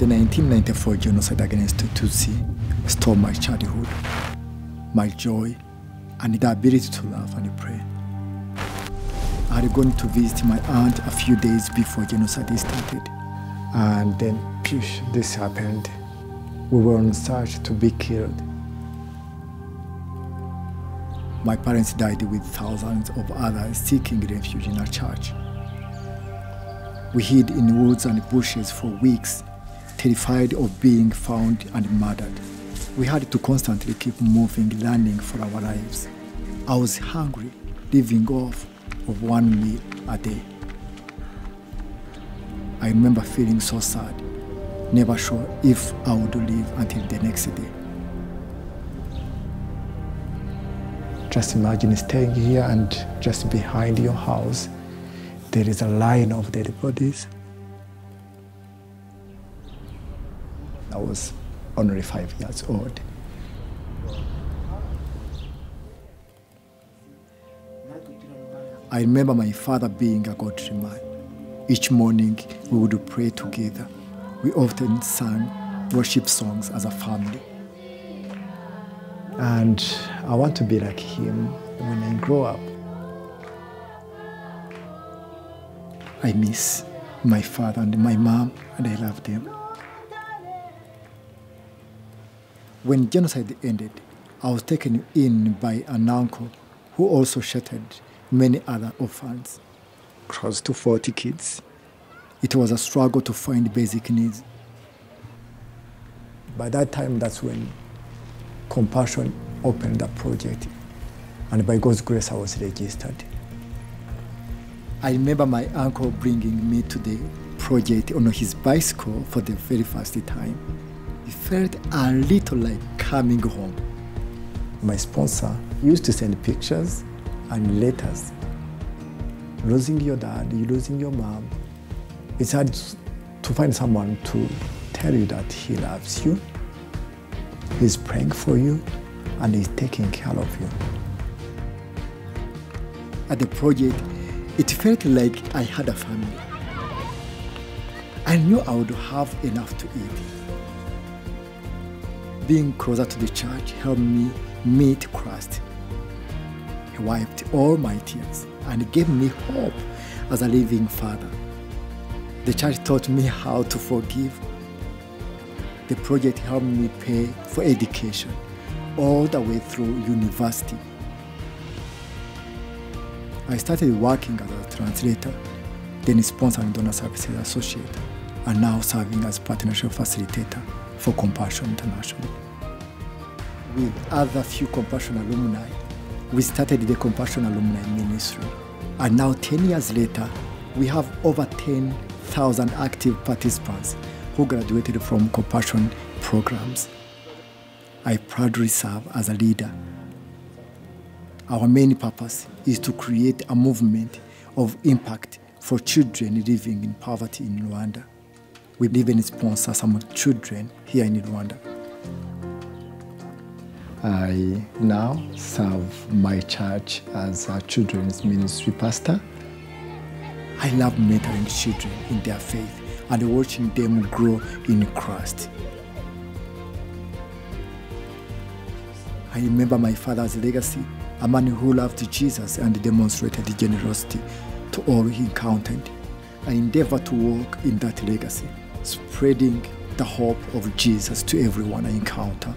The 1994 genocide against the Tutsi stole my childhood, my joy, and the ability to laugh and pray. I had gone to visit my aunt a few days before genocide started. And then, this happened. We were on search to be killed. My parents died with thousands of others seeking refuge in our church. We hid in woods and bushes for weeks, terrified of being found and murdered. We had to constantly keep moving, learning for our lives. I was hungry, living off of one meal a day. I remember feeling so sad, never sure if I would live until the next day. Just imagine staying here and just behind your house, there is a line of dead bodies. I was only 5 years old. I remember my father being a godly man. Each morning we would pray together. We often sang worship songs as a family. And I want to be like him when I grow up. I miss my father and my mom, and I love them. When genocide ended, I was taken in by an uncle who also sheltered many other orphans, close to 40 kids. It was a struggle to find basic needs. By that time, that's when Compassion opened the project, and by God's grace, I was registered. I remember my uncle bringing me to the project on his bicycle for the very first time. It felt a little like coming home. My sponsor used to send pictures and letters. Losing your dad, you losing your mom. It's hard to find someone to tell you that he loves you, he's praying for you, and he's taking care of you. At the project, it felt like I had a family. I knew I would have enough to eat. Being closer to the church helped me meet Christ. He wiped all my tears and gave me hope as a living father. The church taught me how to forgive. The project helped me pay for education all the way through university. I started working as a translator, then sponsoring donor services associate, and now serving as partnership facilitator for Compassion International. With other few Compassion alumni, we started the Compassion Alumni Ministry. And now 10 years later, we have over 10,000 active participants who graduated from Compassion programs. I proudly serve as a leader. Our main purpose is to create a movement of impact for children living in poverty in Rwanda. We even sponsor some children here in Rwanda. I now serve my church as a children's ministry pastor. I love mentoring children in their faith and watching them grow in Christ. I remember my father's legacy, a man who loved Jesus and demonstrated generosity to all he encountered. I endeavor to walk in that legacy, spreading the hope of Jesus to everyone I encounter.